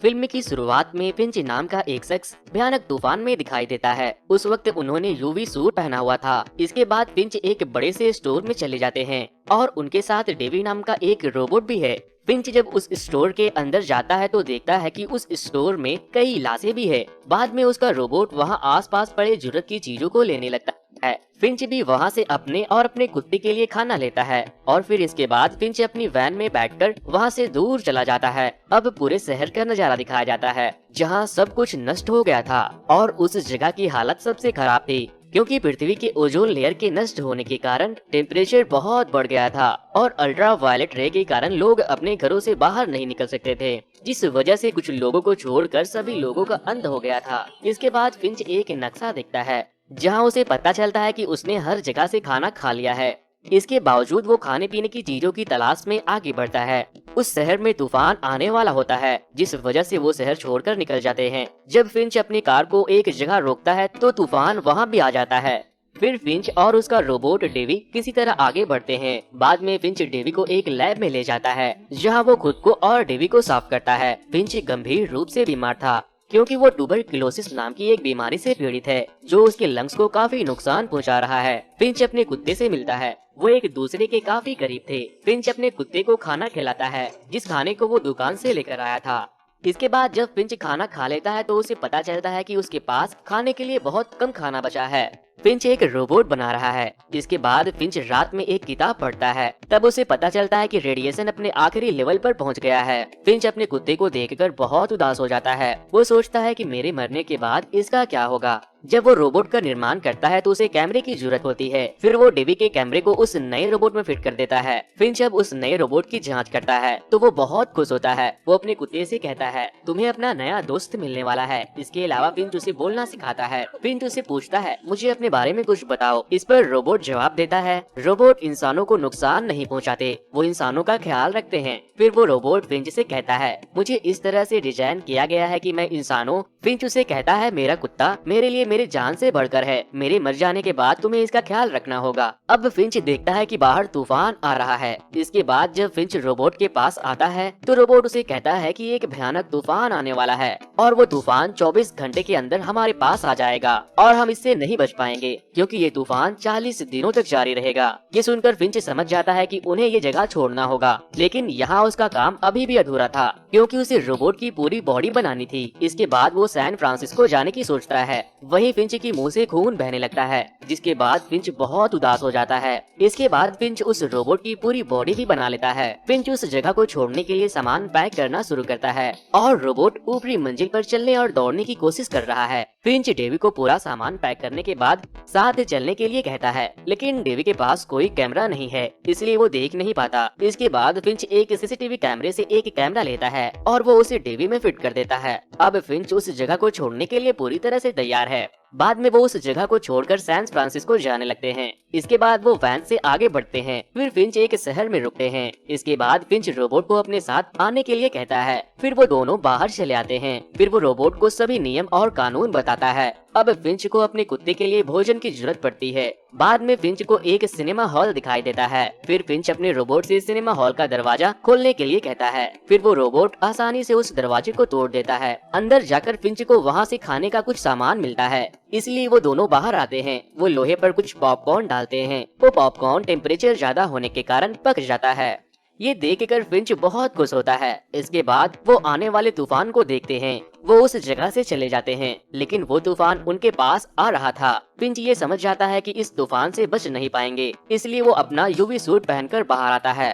Film की शुरुआत में फिंच नाम का एक शख्स भयानक तूफान में दिखाई देता है। उस वक्त उन्होंने यूवी सूट पहना हुआ था। इसके बाद फिंच एक बड़े से स्टोर में चले जाते हैं और उनके साथ डेवी नाम का एक रोबोट भी है। फिंच जब उस स्टोर के अंदर जाता है तो देखता है कि उस स्टोर में कई लाशें भी है। बाद में उसका रोबोट वहां आसपास पड़े जरूरत की चीजों को लेने लगता है। फिंच भी वहां से अपने और अपने कुत्ते के लिए खाना लेता है और फिर इसके बाद फिंच अपनी वैन में बैठकर वहां से दूर चला जाता है। अब पूरे शहर का नजारा दिखाया जाता है जहां सब कुछ नष्ट हो गया था और उस जगह की हालत सबसे खराब थी क्योंकि पृथ्वी के ओजोन लेयर के नष्ट होने के कारण टेम्परेचर बहुत बढ़ गया था और अल्ट्रा वायलेट रे के कारण लोग अपने घरों से बाहर नहीं निकल सकते थे, जिस वजह से कुछ लोगों को छोड़कर सभी लोगों का अंत हो गया था। इसके बाद फिंच एक नक्शा देखता है जहां उसे पता चलता है कि उसने हर जगह से खाना खा लिया है। इसके बावजूद वो खाने पीने की चीजों की तलाश में आगे बढ़ता है। उस शहर में तूफान आने वाला होता है जिस वजह से वो शहर छोड़कर निकल जाते हैं। जब फिंच अपनी कार को एक जगह रोकता है तो तूफान वहां भी आ जाता है। फिर फिंच और उसका रोबोट डेवी किसी तरह आगे बढ़ते हैं। बाद में फिंच डेवी को एक लैब में ले जाता है जहां वो खुद को और डेवी को साफ करता है। फिंच गंभीर रूप से बीमार था क्योंकि वो ट्यूबरक्लोसिस नाम की एक बीमारी से पीड़ित है जो उसके लंग्स को काफी नुकसान पहुंचा रहा है। फिंच अपने कुत्ते से मिलता है, वो एक दूसरे के काफी करीब थे। फिंच अपने कुत्ते को खाना खिलाता है जिस खाने को वो दुकान से लेकर आया था। इसके बाद जब फिंच खाना खा लेता है तो उसे पता चलता है कि उसके पास खाने के लिए बहुत कम खाना बचा है। फिंच एक रोबोट बना रहा है। इसके बाद फिंच रात में एक किताब पढ़ता है, तब उसे पता चलता है कि रेडिएशन अपने आखिरी लेवल पर पहुंच गया है। फिंच अपने कुत्ते को देखकर बहुत उदास हो जाता है। वो सोचता है कि मेरे मरने के बाद इसका क्या होगा। जब वो रोबोट का निर्माण करता है तो उसे कैमरे की जरूरत होती है। फिर वो डेवी के कैमरे को उस नए रोबोट में फिट कर देता है। फिंच जब उस नए रोबोट की जांच करता है तो वो बहुत खुश होता है। वो अपने कुत्ते से कहता है तुम्हें अपना नया दोस्त मिलने वाला है। इसके अलावा फिंच उसे बोलना सिखाता है। फिंच उसे पूछता है मुझे अपने बारे में कुछ बताओ। इस पर रोबोट जवाब देता है रोबोट इंसानों को नुकसान नहीं पहुँचाते, वो इंसानों का ख्याल रखते हैं। फिर वो रोबोट फिंच से कहता है मुझे इस तरह से डिजाइन किया गया है कि मैं इंसानों। फिंच उसे कहता है मेरा कुत्ता मेरे लिए मेरे जान से बढ़कर है, मेरे मर जाने के बाद तुम्हें इसका ख्याल रखना होगा। अब फिंच देखता है कि बाहर तूफान आ रहा है। इसके बाद जब फिंच रोबोट के पास आता है तो रोबोट उसे कहता है कि एक भयानक तूफान आने वाला है और वो तूफान 24 घंटे के अंदर हमारे पास आ जाएगा और हम इससे नहीं बच पाएंगे क्योंकि ये तूफान 40 दिनों तक जारी रहेगा। ये सुनकर फिंच समझ जाता है कि उन्हें ये जगह छोड़ना होगा, लेकिन यहाँ उसका काम अभी भी अधूरा था क्योंकि उसे रोबोट की पूरी बॉडी बनानी थी। इसके बाद वो सैन फ्रांसिस्को जाने की सोचता है। वहीं फिंच की मुंह से खून बहने लगता है जिसके बाद फिंच बहुत उदास हो जाता है। इसके बाद फिंच उस रोबोट की पूरी बॉडी भी बना लेता है। फिंच उस जगह को छोड़ने के लिए सामान पैक करना शुरू करता है और रोबोट ऊपरी मंजिल पर चलने और दौड़ने की कोशिश कर रहा है। फिंच डेवी को पूरा सामान पैक करने के बाद साथ चलने के लिए कहता है, लेकिन डेवी के पास कोई कैमरा नहीं है इसलिए वो देख नहीं पाता। इसके बाद फिंच एक सीसीटीवी कैमरे से एक कैमरा लेता है और वो उसे डेवी में फिट कर देता है। अब फिंच उस जगह को छोड़ने के लिए पूरी तरह से तैयार है। बाद में वो उस जगह को छोड़कर सैन फ्रांसिस्को जाने लगते हैं। इसके बाद वो वैन से आगे बढ़ते हैं। फिर फिंच एक शहर में रुकते हैं। इसके बाद फिंच रोबोट को अपने साथ आने के लिए कहता है। फिर वो दोनों बाहर चले आते हैं। फिर वो रोबोट को सभी नियम और कानून बताता है। अब फिंच को अपने कुत्ते के लिए भोजन की जरूरत पड़ती है। बाद में फिंच को एक सिनेमा हॉल दिखाई देता है। फिर फिंच अपने रोबोट से सिनेमा हॉल का दरवाजा खोलने के लिए कहता है। फिर वो रोबोट आसानी से उस दरवाजे को तोड़ देता है। अंदर जाकर फिंच को वहाँ से खाने का कुछ सामान मिलता है, इसलिए वो दोनों बाहर आते हैं। वो लोहे पर कुछ पॉपकॉर्न डालते हैं। वो पॉपकॉर्न टेम्परेचर ज्यादा होने के कारण पक जाता है। ये देखकर फिंच बहुत खुश होता है। इसके बाद वो आने वाले तूफान को देखते हैं। वो उस जगह से चले जाते हैं, लेकिन वो तूफान उनके पास आ रहा था। फिंच ये समझ जाता है कि इस तूफान से बच नहीं पाएंगे, इसलिए वो अपना यूवी सूट पहनकर बाहर आता है।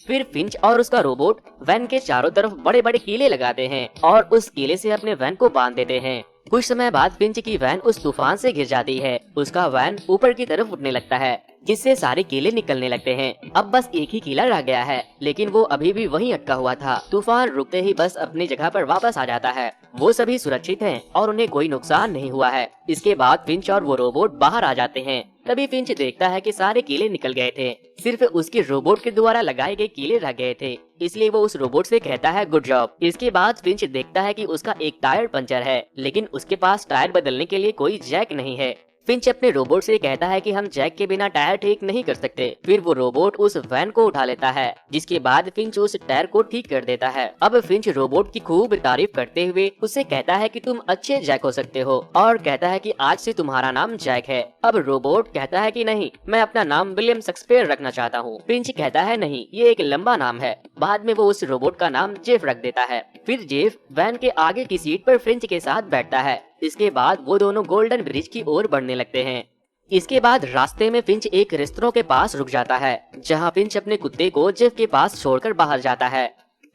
फिर फिंच और उसका रोबोट वैन के चारों तरफ बड़े बड़े कीले लगाते हैं और उस कीले से अपने वैन को बांध देते हैं। कुछ समय बाद फिंच की वैन उस तूफान से घिर जाती है। उसका वैन ऊपर की तरफ उठने लगता है जिससे सारे कीले निकलने लगते हैं। अब बस एक ही कीला रह गया है, लेकिन वो अभी भी वहीं अटका हुआ था। तूफान रुकते ही बस अपनी जगह पर वापस आ जाता है। वो सभी सुरक्षित हैं और उन्हें कोई नुकसान नहीं हुआ है। इसके बाद फिंच और वो रोबोट बाहर आ जाते हैं। तभी फिंच देखता है कि सारे कीले निकल गए थे, सिर्फ उसके रोबोट के द्वारा लगाए गए कीले रह गए थे। इसलिए वो उस रोबोट से कहता है गुड जॉब। इसके बाद फिंच देखता है कि उसका एक टायर पंचर है, लेकिन उसके पास टायर बदलने के लिए कोई जैक नहीं है। फिंच अपने रोबोट से कहता है कि हम जैक के बिना टायर ठीक नहीं कर सकते। फिर वो रोबोट उस वैन को उठा लेता है, जिसके बाद फिंच उस टायर को ठीक कर देता है। अब फिंच रोबोट की खूब तारीफ करते हुए उससे कहता है कि तुम अच्छे जैक हो सकते हो, और कहता है कि आज से तुम्हारा नाम जैक है। अब रोबोट कहता है कि नहीं, मैं अपना नाम विलियम शेक्सपियर रखना चाहता हूँ। फिंच कहता है नहीं, ये एक लंबा नाम है। बाद में वो उस रोबोट का नाम जेफ रख देता है। फिर जेफ वैन के आगे की सीट पर फिंच के साथ बैठता है। इसके बाद वो दोनों गोल्डन ब्रिज की ओर बढ़ने लगते हैं। इसके बाद रास्ते में फिंच एक रेस्तरां के पास रुक जाता है, जहां फिंच अपने कुत्ते को जेफ के पास छोड़कर बाहर जाता है।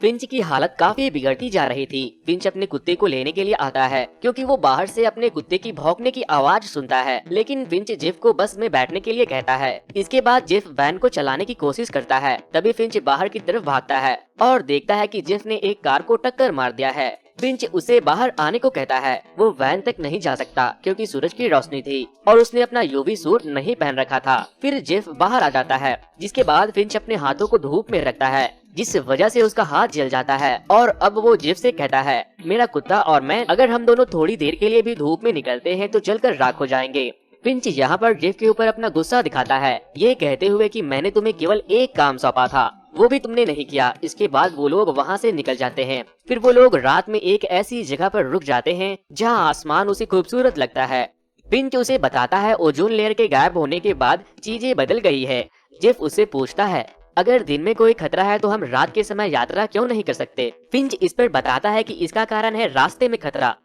फिंच की हालत काफी बिगड़ती जा रही थी। फिंच अपने कुत्ते को लेने के लिए आता है, क्योंकि वो बाहर से अपने कुत्ते की भौंकने की आवाज सुनता है। लेकिन फिंच जेफ को बस में बैठने के लिए कहता है। इसके बाद जेफ वैन को चलाने की कोशिश करता है। तभी फिंच बाहर की तरफ भागता है और देखता है कि जेफ ने एक कार को टक्कर मार दिया है। फिंच उसे बाहर आने को कहता है। वो वैन तक नहीं जा सकता क्योंकि सूरज की रोशनी थी और उसने अपना यूवी सूट नहीं पहन रखा था। फिर जेफ बाहर आ जाता है, जिसके बाद फिंच अपने हाथों को धूप में रखता है, जिस वजह से उसका हाथ जल जाता है। और अब वो जेफ से कहता है, मेरा कुत्ता और मैं अगर हम दोनों थोड़ी देर के लिए भी धूप में निकलते हैं तो जलकर राख हो जाएंगे। फिंच यहाँ पर जेफ के ऊपर अपना गुस्सा दिखाता है, ये कहते हुए कि मैंने तुम्हें केवल एक काम सौंपा था, वो भी तुमने नहीं किया। इसके बाद वो लोग वहाँ से निकल जाते हैं। फिर वो लोग रात में एक ऐसी जगह पर रुक जाते हैं जहाँ आसमान उसे खूबसूरत लगता है। फिंच उसे बताता है ओजोन लेयर के गायब होने के बाद चीजें बदल गई है। जेफ उससे पूछता है, अगर दिन में कोई खतरा है तो हम रात के समय यात्रा क्यों नहीं कर सकते। फिंच इस पर बताता है कि इसका कारण है रास्ते में खतरा।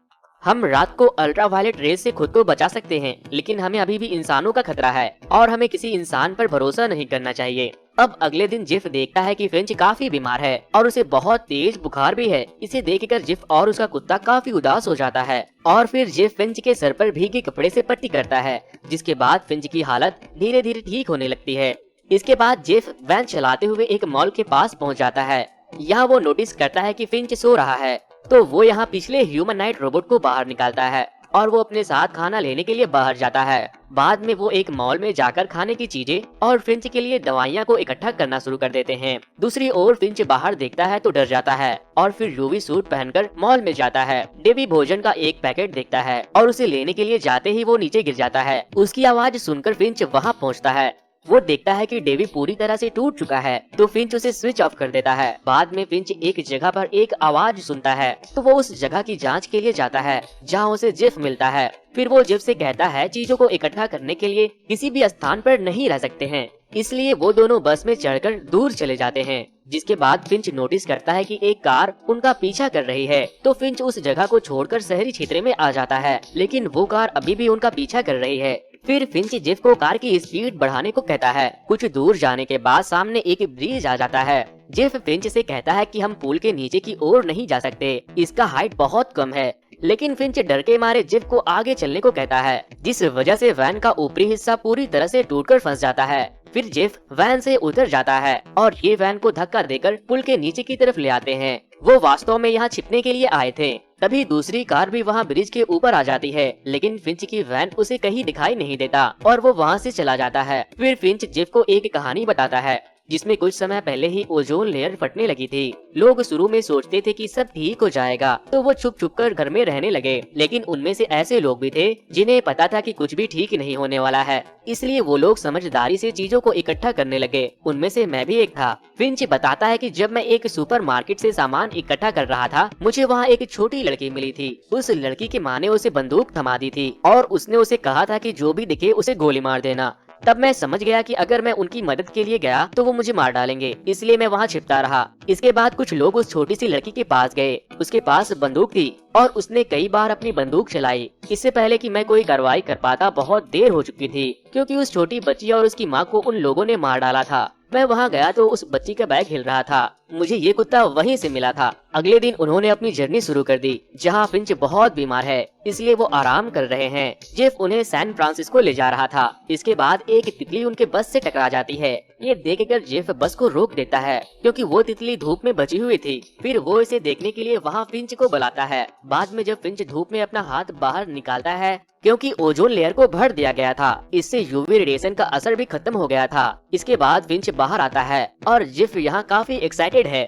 हम रात को अल्ट्रावायलेट रेज से खुद को बचा सकते हैं, लेकिन हमें अभी भी इंसानों का खतरा है और हमें किसी इंसान पर भरोसा नहीं करना चाहिए। अब अगले दिन जेफ देखता है कि फिंच काफी बीमार है और उसे बहुत तेज बुखार भी है। इसे देखकर जेफ और उसका कुत्ता काफी उदास हो जाता है और फिर जेफ फिंच के सर पर भीगे कपड़े से पट्टी करता है, जिसके बाद फिंच की हालत धीरे धीरे ठीक होने लगती है। इसके बाद जेफ वैन चलाते हुए एक मॉल के पास पहुंच जाता है। यहाँ वो नोटिस करता है कि फिंच सो रहा है, तो वो यहाँ पिछले ह्यूमनाइड रोबोट को बाहर निकालता है और वो अपने साथ खाना लेने के लिए बाहर जाता है। बाद में वो एक मॉल में जाकर खाने की चीजें और फिंच के लिए दवाइयाँ को इकट्ठा करना शुरू कर देते हैं। दूसरी ओर फिंच बाहर देखता है तो डर जाता है और फिर यूवी सूट पहनकर मॉल में जाता है। डेवी भोजन का एक पैकेट देखता है और उसे लेने के लिए जाते ही वो नीचे गिर जाता है। उसकी आवाज सुनकर फिंच वहाँ पहुँचता है। वो देखता है कि डेवी पूरी तरह से टूट चुका है, तो फिंच उसे स्विच ऑफ कर देता है। बाद में फिंच एक जगह पर एक आवाज सुनता है, तो वो उस जगह की जांच के लिए जाता है जहां उसे जेफ मिलता है। फिर वो जेफ से कहता है चीजों को इकट्ठा करने के लिए किसी भी स्थान पर नहीं रह सकते हैं, इसलिए वो दोनों बस में चढ़कर दूर चले जाते हैं। जिसके बाद फिंच नोटिस करता है कि एक कार उनका पीछा कर रही है, तो फिंच उस जगह को छोड़कर शहरी क्षेत्र में आ जाता है, लेकिन वो कार अभी भी उनका पीछा कर रही है। फिर फिंच जेफ को कार की स्पीड बढ़ाने को कहता है। कुछ दूर जाने के बाद सामने एक ब्रिज आ जाता है। जेफ फिंच से कहता है कि हम पुल के नीचे की ओर नहीं जा सकते, इसका हाइट बहुत कम है। लेकिन फिंच डर के मारे जेफ को आगे चलने को कहता है, जिस वजह से वैन का ऊपरी हिस्सा पूरी तरह से टूटकर फंस जाता है। फिर जेफ वैन से उतर जाता है और ये वैन को धक्का देकर पुल के नीचे की तरफ ले आते हैं। वो वास्तव में यहाँ छिपने के लिए आए थे। तभी दूसरी कार भी वहाँ ब्रिज के ऊपर आ जाती है, लेकिन फिंच की वैन उसे कहीं दिखाई नहीं देता और वो वहाँ से चला जाता है। फिर फिंच जेफ को एक कहानी बताता है जिसमें कुछ समय पहले ही ओजोन लेयर फटने लगी थी। लोग शुरू में सोचते थे कि सब ठीक हो जाएगा, तो वो छुप छुप कर घर में रहने लगे। लेकिन उनमें से ऐसे लोग भी थे जिन्हें पता था कि कुछ भी ठीक नहीं होने वाला है, इसलिए वो लोग समझदारी से चीजों को इकट्ठा करने लगे। उनमें से मैं भी एक था। फिंच बताता है कि जब मैं एक सुपरमार्केट से सामान इकट्ठा कर रहा था, मुझे वहाँ एक छोटी लड़की मिली थी। उस लड़की की माँ ने उसे बंदूक थमा दी थी और उसने उसे कहा था कि जो भी दिखे उसे गोली मार देना। तब मैं समझ गया कि अगर मैं उनकी मदद के लिए गया तो वो मुझे मार डालेंगे, इसलिए मैं वहाँ छिपता रहा। इसके बाद कुछ लोग उस छोटी सी लड़की के पास गए। उसके पास बंदूक थी और उसने कई बार अपनी बंदूक चलाई। इससे पहले कि मैं कोई कार्रवाई कर पाता बहुत देर हो चुकी थी, क्योंकि उस छोटी बच्ची और उसकी माँ को उन लोगों ने मार डाला था। मैं वहाँ गया तो उस बच्ची का बैग हिल रहा था। मुझे ये कुत्ता वहीं से मिला था। अगले दिन उन्होंने अपनी जर्नी शुरू कर दी, जहाँ फिंच बहुत बीमार है, इसलिए वो आराम कर रहे हैं। जेफ उन्हें सैन फ्रांसिस्को ले जा रहा था। इसके बाद एक तितली उनके बस से टकरा जाती है। ये देखकर जेफ बस को रोक देता है, क्योंकि वो तितली धूप में बची हुई थी। फिर वो इसे देखने के लिए वहाँ फिंच को बुलाता है। बाद में जब फिंच धूप में अपना हाथ बाहर निकालता है, क्योंकि ओजोन लेयर को भर दिया गया था, इससे यूवी रेडिएशन का असर भी खत्म हो गया था। इसके बाद फिंच बाहर आता है और जेफ यहाँ काफी एक्साइटेड है।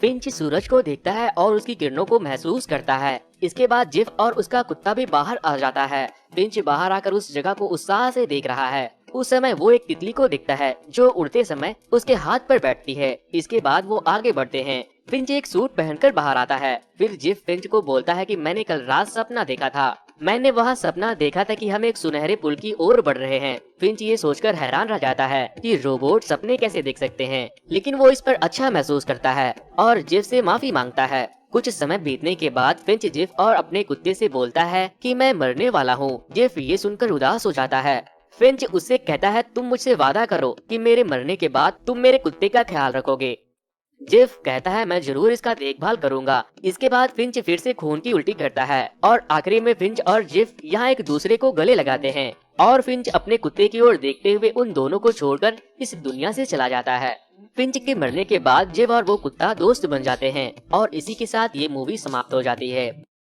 फिंच सूरज को देखता है और उसकी किरणों को महसूस करता है। इसके बाद जिफ और उसका कुत्ता भी बाहर आ जाता है। फिंच बाहर आकर उस जगह को उत्साह से देख रहा है। उस समय वो एक तितली को देखता है जो उड़ते समय उसके हाथ पर बैठती है। इसके बाद वो आगे बढ़ते हैं। फिंच एक सूट पहनकर बाहर आता है। फिर जिफ फिंच को बोलता है कि मैंने कल रात सपना देखा था। मैंने वहाँ सपना देखा था कि हम एक सुनहरे पुल की ओर बढ़ रहे हैं। फिंच ये सोचकर हैरान रह जाता है कि रोबोट सपने कैसे देख सकते हैं, लेकिन वो इस पर अच्छा महसूस करता है और जिफ से माफी मांगता है। कुछ समय बीतने के बाद फिंच जिफ और अपने कुत्ते से बोलता है कि मैं मरने वाला हूँ। जिफ ये सुनकर उदास हो जाता है। फिंच उससे कहता है तुम मुझसे वादा करो कि मेरे मरने के बाद तुम मेरे कुत्ते का ख्याल रखोगे। जिफ कहता है मैं जरूर इसका देखभाल करूंगा। इसके बाद फिंच फिर से खून की उल्टी करता है और आखिरी में फिंच और जिफ यहाँ एक दूसरे को गले लगाते हैं और फिंच अपने कुत्ते की ओर देखते हुए उन दोनों को छोड़कर इस दुनिया से चला जाता है। फिंच के मरने के बाद जिफ और वो कुत्ता दोस्त बन जाते हैं और इसी के साथ ये मूवी समाप्त हो जाती है।